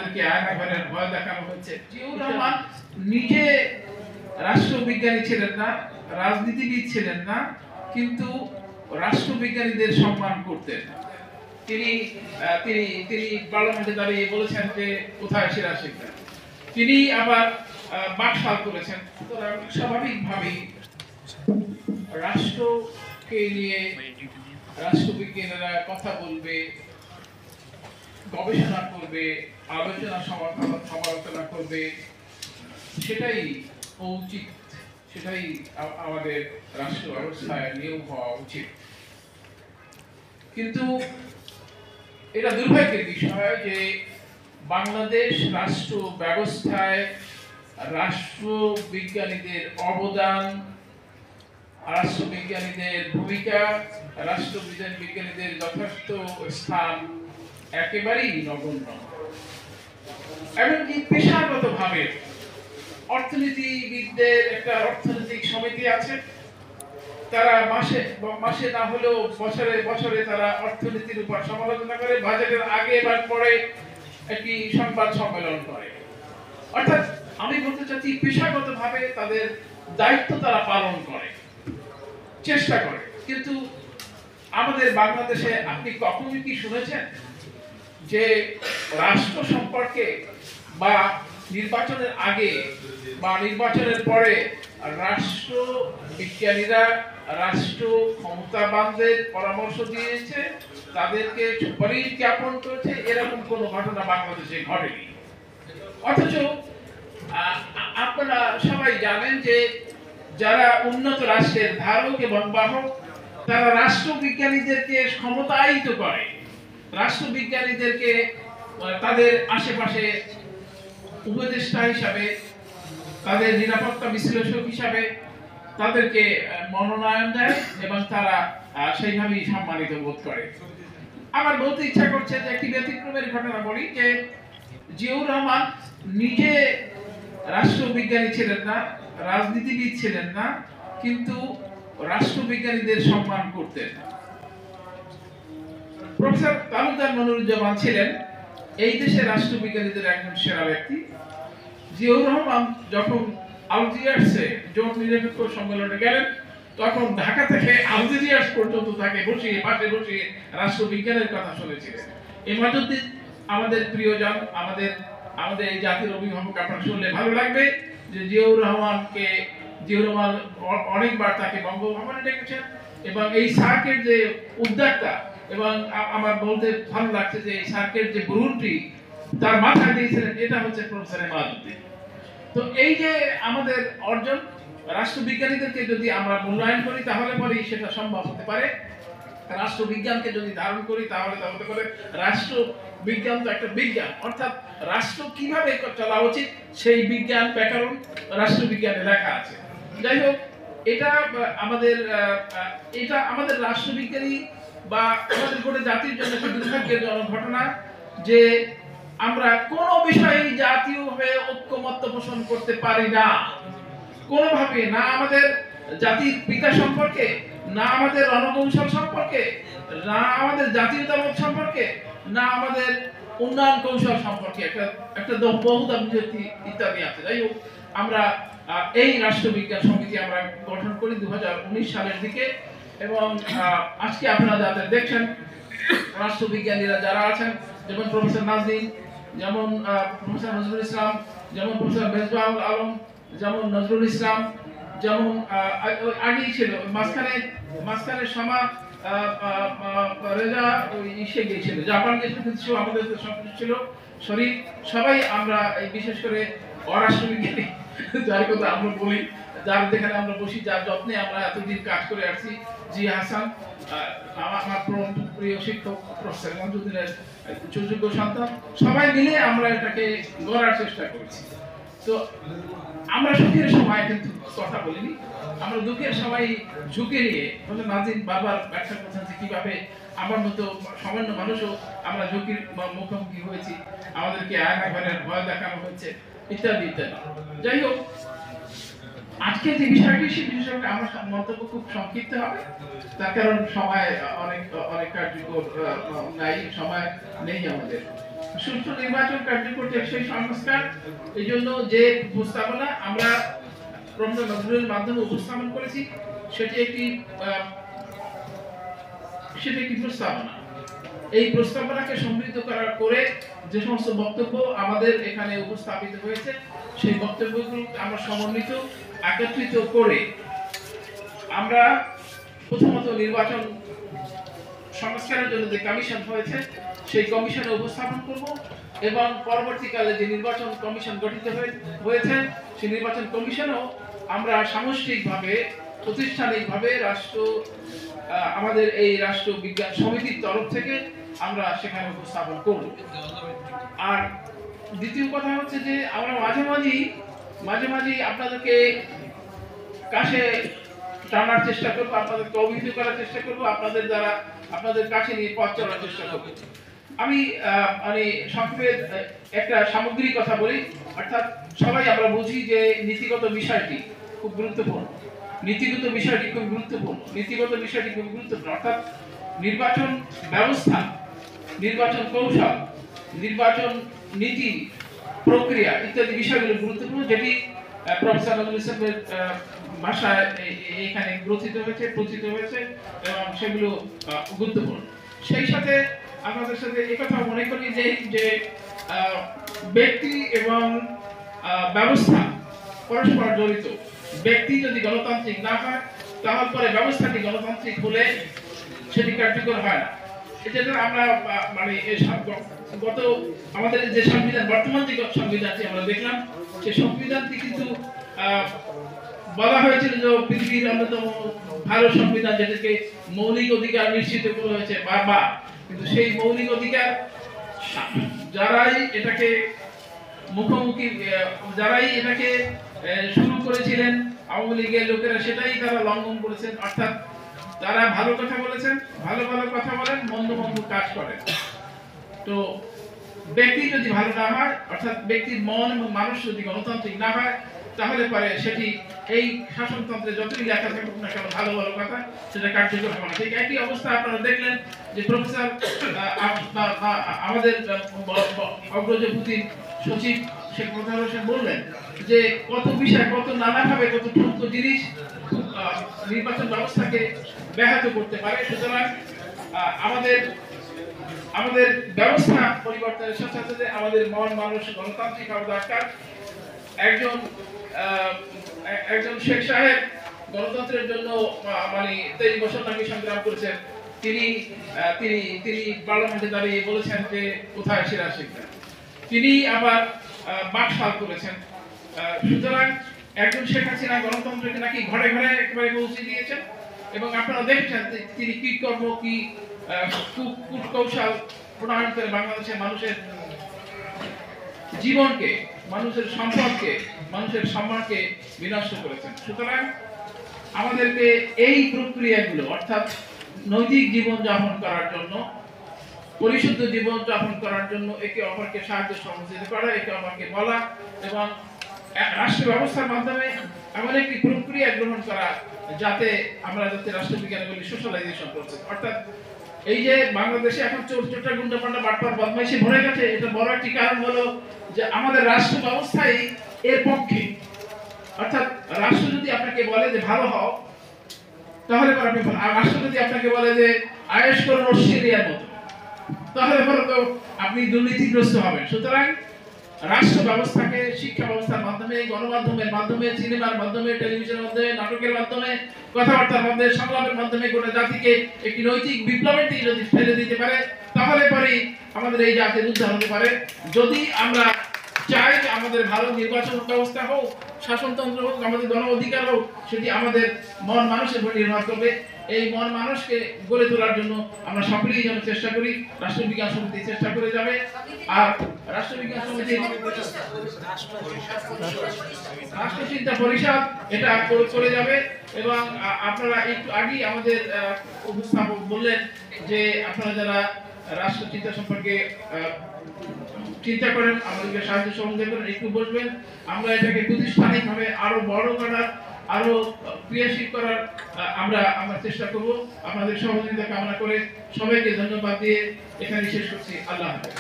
আমাদেরকে আয়নাঘরের ভয় দেখানো হয়েছে। জিয়াউর রহমান নিজে রাষ্ট্রবিজ্ঞানী ছিলেন না, রাজনীতিবিদ ছিলেন না, কিন্তু রাষ্ট্রবিজ্ঞানীদের সম্মান করতেন। তিনি তিনি তিনি পার্লামেন্টে দাঁড়িয়ে বলেছেন যে কোথায় সেরা শিক্ষা। তিনি আবার বাকশাল করেছেন। সুতরাং স্বাভাবিকভাবেই রাষ্ট্রকে নিয়ে রাষ্ট্রবিজ্ঞানীরা কথা বলবে, গবেষণা করবে, আলোচনা সমালোচনা করবে, সেটাই উচিত, সেটাই আমাদের রাষ্ট্র ব্যবস্থায় নিয়ম হওয়া উচিত। কিন্তু এটা দুর্ভাগ্যের বিষয় যে বাংলাদেশ রাষ্ট্র ব্যবস্থায় রাষ্ট্রবিজ্ঞানীদের অবদান, রাষ্ট্রবিজ্ঞানীদের ভূমিকা, রাষ্ট্রবিজ্ঞানীদের যথার্থ স্থান একেবারেই নগণ্য। এমনকি পেশাগতভাবে অর্থনীতিবিদদের একটা অর্থনৈতিক সমিতি আছে, তারা মাসে না হলেও বছরে বছরে তারা অর্থনীতির উপর সমালোচনা করে, বাজেটের আগে বা পরে একটি সংবাদ সম্মেলন করে। অর্থাৎ আমি বলতে চাচ্ছি পেশাগতভাবে তাদের দায়িত্ব তারা পালন করে, চেষ্টা করে। কিন্তু আমাদের বাংলাদেশে আপনি কখনোই কি শুনেছেন যে রাষ্ট্র সম্পর্কে বা নির্বাচনের আগে বা নির্বাচনের পরে রাষ্ট্র বিজ্ঞানীরা রাষ্ট্র ক্ষমতাবানদের পরামর্শ দিয়েছে, তাদেরকে সুপারিশ জ্ঞাপন করেছে? এরকম কোনো ঘটনা বাংলাদেশে ঘটেনি। অথচ আপনারা সবাই জানেন যে যারা উন্নত রাষ্ট্রের ধারক এবং বাহক, তারা রাষ্ট্রবিজ্ঞানীদেরকে ক্ষমতায়িত করে, রাষ্ট্রবিজ্ঞানীদেরকে তাদের আশেপাশে উপদেষ্টা হিসাবে, তাদের নিরাপত্তা বিশ্লেষক হিসাবে তাদেরকে মনোনয়ন দেয় এবং তারা সেইভাবেই সম্মানিত বোধ করে। আমার বলতে ইচ্ছা করছে যে একটি ব্যতিক্রমের ঘটনা বলি, যে জিয়াউর রহমান নিজে রাষ্ট্রবিজ্ঞানী ছিলেন না, রাজনীতিবিদ ছিলেন না, কিন্তু রাষ্ট্রবিজ্ঞানীদের সম্মান করতেন। প্রফেসর তালুকদার মনিরুজ্জামান ছিলেন এই দেশের রাষ্ট্রবিজ্ঞানীদের একজন সেরা ব্যক্তি। জিয়াউর রহমান যখন আলজিয়ার্সে জোট নিরপেক্ষ সম্মেলনে গেলেন, তখন ঢাকা থেকে আলজিয়ার্স পর্যন্ত তাকে পাশে বসিয়ে রাষ্ট্রবিজ্ঞানের কথা শুনেছিলেন। ইমাদুদ্দিন আমাদের প্রিয়জন, আমাদের এই জাতির অভিভাবক। আপনার শুনলে ভালো লাগবে যে জিয়াউর রহমান অনেকবার তাকে বঙ্গভবনে ডেকেছেন এবং এই সার্কের যে উদ্যোক্তা, এবং আমার বলতে ভালো লাগছে যে এই সার্কের যে গ্রুপটি তার মাথায় দিয়েছিলেন, এটা হচ্ছে প্রফেসর ইমাদুদ্দিন। তো এই যে আমাদের অর্জন, রাষ্ট্রবিজ্ঞানীদেরকে যদি আমরা মূল্যায়ন করি তাহলে পরেই সেটা সম্ভব হতে পারে। রাষ্ট্রবিজ্ঞানকে যদি ধারণ করি তাহলে তা হতে পারে। রাষ্ট্রবিজ্ঞান তো একটা বিজ্ঞান, অর্থাৎ রাষ্ট্র কিভাবে চলা উচিত সেই বিজ্ঞান ব্যাকরণ রাষ্ট্রবিজ্ঞানে লেখা আছে। যাই হোক, এটা আমাদের রাষ্ট্রবিজ্ঞানী বা আমাদের গোটা জাতির জন্য একটা দুর্ভাগ্যজনক ঘটনা যে আমরা কোনো বিষয়ে জাতীয়ভাবে ঐক্যমত্য পোষণ করতে পারি না, কোনোভাবে না। আমাদের জাতির পিতা সম্পর্কে, না আমাদের রণকৌশল সম্পর্কে, না আমাদের জাতীয়তাবাদ সম্পর্কে, না আমাদের উন্নয়ন কৌশল সম্পর্কে একটা বহুদা বিভক্তি ইত্যাদি আছে। যাই হোক, আমরা এই রাষ্ট্রবিজ্ঞান সমিতি আমরা গঠন করি 2019 সালের দিকে, এবং আজকে আপনারা যাদের দেখছেন রাষ্ট্রবিজ্ঞানীরা যারা আছেন, যেমন প্রফেসর নাজনীন, যেমন প্রফেসর নজরুল ইসলাম, যেমন প্রফেসর মেজবাহুল আলম, যেমন নজরুল ইসলাম, যেমন আগেই ছিল মাঝখানে সমা রেজা ইসে গিয়েছিল, জাপান গিয়েছিল, কিন্তু আমাদের ছিল শরীর। সবাই আমরা বিশেষ করে অরাষ্ট্রবিজ্ঞানী যার কথা আমরা বলি, যার যেখানে আমরা বসি, যার যত্নে আমরা এতদিন কাজ করে আসছি, জি হাসান আমার প্রিয় শিক্ষক, প্রফেসর মঞ্জুদ্দিনের সুযোগ্য সন্তান, সবাই মিলে আমরা এটাকে গড়ার চেষ্টা করছি। তো আমরা সুখের সময় কিন্তু কথা বলিনি, আমরা দুঃখের সময় ঝুঁকে নিয়ে নাজিম বারবার ব্যাখ্যা করছেন যে কিভাবে আমার মতো সামান্য মানুষও আমরা ঝুঁকির মুখোমুখি হয়েছি, আমাদেরকে আয়নাঘরের ভয় দেখানো হচ্ছে ইত্যাদি ইত্যাদি। যাই হোক, আজকে যে বিষয়টি সেই বিষয়টা আমার মন্তব্য খুব সংক্ষিপ্ত হবে, তার কারণ সময় অনেক কার্যকর নাই, সময় নেই আমাদের। সুষ্ঠু নির্বাচন কার্যকর টেকসই সংস্কার, এই জন্য যে প্রস্তাবনা আমরা প্রফেসর নজরুলের মাধ্যমে উপস্থাপন করেছি সেটি একটি প্রস্তাবনা। এই প্রস্তাবনাকে সমৃদ্ধ করার করে যে সমস্ত বক্তব্য আমাদের এখানে উপস্থাপিত হয়েছে সেই বক্তব্যগুলো আমরা সমন্বিত একত্রিত করে আমরা প্রথমত নির্বাচন সংস্কারের জন্য যে কমিশন হয়েছে সেই কমিশনে উপস্থাপন করব এবং পরবর্তীকালে যে নির্বাচন কমিশন গঠিত হয়েছে সেই নির্বাচন কমিশনও আমরা সামষ্টিকভাবে প্রতিষ্ঠানিকভাবে আমাদের এই রাষ্ট্র বিজ্ঞান সমিতির তরফ থেকে আমরা সেখানে উপস্থাপন করব। আর দ্বিতীয় কথা হচ্ছে যে আমরা মাঝে মাঝে আপনাদেরকে কাছে টানার চেষ্টা করবো, আপনাদেরকে অভিহিত করার চেষ্টা করবো, আপনাদের দ্বারা আপনাদের কাছে নিয়ে পথ চলার চেষ্টা করবো। আমি সংক্ষেপে একটা সামগ্রিক কথা বলি, অর্থাৎ সবাই আমরা বুঝি যে নীতিগত বিষয়টি খুব গুরুত্বপূর্ণ, অর্থাৎ নির্বাচন ব্যবস্থা, নির্বাচন কৌশল, নির্বাচন নীতি, প্রক্রিয়া ইত্যাদি বিষয়গুলো গুরুত্বপূর্ণ, যেটি প্রফেসর নজরুল ইসলামের ভাষায় এখানে প্রচিত হয়েছে এবং সেগুলো গুরুত্বপূর্ণ। সেই সাথে আপনাদের সাথে একথা মনে করি যে ব্যক্তি এবং ব্যবস্থা পরস্পর জড়িত। ব্যক্তি যদি গণতান্ত্রিক না হয় তাহলে পরে ব্যবস্থাটি গণতান্ত্রিক হলে সেটি কার্যকর হয় না। এটা আমরা গত আমাদের যে সংবিধান, বর্তমান যে সংবিধানটি আমরা দেখলাম সেই সংবিধানটি কিন্তু বলা হয়েছিল যে পৃথিবীর অন্যতম ভালো সংবিধান, যেটাকে মৌলিক অধিকার নিশ্চিত করা হয়েছে বারবার, কিন্তু সেই মৌলিক অধিকার যারাই এটাকে শুরু করেছিলেন আওয়ামী লীগের লোকেরা, সেটাই তারা লঙ্ঘন করেছেন। অর্থাৎ তারা ভালো কথা বলেছেন, ভালো কথা বলেন, মন্দ কাজ করেন। তো ব্যক্তি যদি ভালো না হয়, অর্থাৎ ব্যক্তির মন এবং মানুষ যদি গণতান্ত্রিক না হয়, তাহলে পরে সেটি এই শাসনতন্ত্রে যতই লেখা থাকুক না কেন ভালো কথা সেটা কার্যকর হবে না। ঠিক একই অবস্থা আপনারা দেখলেন যে প্রফেসর আমাদের অগ্রজভূতির সচিব শেখ মোতাহার হোসেন বললেন যে কত বিষয়, কত নানাভাবে কত ছোট জিনিস নির্বাচন ব্যবস্থাকে ব্যাহত করতে পারে। সুতরাং আমাদের ব্যবস্থা পরিবর্তনের সাথে সাথে আমাদের মন মানুষ গণতান্ত্রিক হওয়া দরকার। একজন শেখ সাহেব গণতন্ত্রের জন্য 23 বছর নাকি সংগ্রাম করেছেন। তিনি পার্লামেন্টে দাঁড়িয়ে বলেছেন যে কোথায় সেরা শিক্ষা, তিনি আবার বাকশাল করেছেন। সুতরাং একজন শেখ হাসিনা গণতন্ত্রকে নাকি ঘরে ঘরে একেবারে পৌঁছে দিয়েছেন এবং আপনারা দেখছেন তিনি কি কর্ম, কি কূটকৌশল প্রণয়ন করে বাংলাদেশের মানুষের জীবনকে, মানুষের সম্পদকে, মানুষের সম্মানকে বিনষ্ট করেছেন। সুতরাং আমাদেরকে এই প্রক্রিয়াগুলো, অর্থাৎ নৈতিক জীবন যাপন করার জন্য, পরিশুদ্ধ জীবন যাপন করার জন্য একে অপরকে সাহায্য সহযোগিতা করা, একে অপরকে বলা এবং রাষ্ট্র ব্যবস্থার মাধ্যমে এমন একটি প্রক্রিয়া গ্রহণ করা যাতে রাষ্ট্রবিজ্ঞানে বলি সোশ্যালাইজেশন করছে। অর্থাৎ এই যে বাংলাদেশে এখন চোরটা গুন্ডাপান্ডা বাটপার বদমাইশি ভরে গেছে, এটা বড় একটি কারণ হলো যে আমাদের রাষ্ট্র ব্যবস্থাই এর পক্ষে। অর্থাৎ রাষ্ট্র যদি আপনাকে বলে যে ভালো হও, তাহলে আপনি, রাষ্ট্র যদি আপনাকে বলে যে আয়েশ করুন অস্ট্রেলিয়ার মতো, তাহলে তো আপনি দুর্নীতিগ্রস্ত হবেন। সুতরাং রাষ্ট্র ব্যবস্থাকে শিক্ষা ব্যবস্থার মাধ্যমে, গণমাধ্যমের মাধ্যমে, সিনেমার মাধ্যমে, টেলিভিশনের মাধ্যমে, নাটকের মাধ্যমে, কথাবার্তার মাধ্যমে, সংলাপের মাধ্যমে গোটা জাতিকে একটি নৈতিক বিপ্লবের দিকে যদি ফেলে দিতে পারে, তাহলে পরেই আমাদের এই জাতির উদ্ধার হতে পারে। যদি আমরা চাই যে আমাদের ভালো নির্বাচন ব্যবস্থা হোক, শাসনতন্ত্র হোক, আমাদের গণ অধিকার হোক, সেটি আমাদের মন মানুষের উপর নির্ভর করবে। এই মন মানুষকে গড়ে তোলার জন্য আমরা সকলেই যেন চেষ্টা করি। রাষ্ট্রবিজ্ঞান সমিতি চেষ্টা করে যাবে, আর রাষ্ট্রবিজ্ঞান সমিতি, রাষ্ট্রচিন্তা পরিষদ এটা করে যাবে। এবং আপনারা একটু আগেই আমাদের উপস্থাপক বললেন যে আপনারা যারা রাষ্ট্রচিন্তা সম্পর্কে চিন্তা করেন, আমাদেরকে সাহায্য সহযোগিতা করেন, একটু বসবেন। আমরা এটাকে প্রাতিষ্ঠানিকভাবে আরো বড় করার, আরো ক্রিয়াশীল করার আমরা চেষ্টা করব। আপনাদের সহযোগিতা কামনা করে সবাইকে ধন্যবাদ দিয়ে এখানে শেষ করছি। আল্লাহ হাফেজ।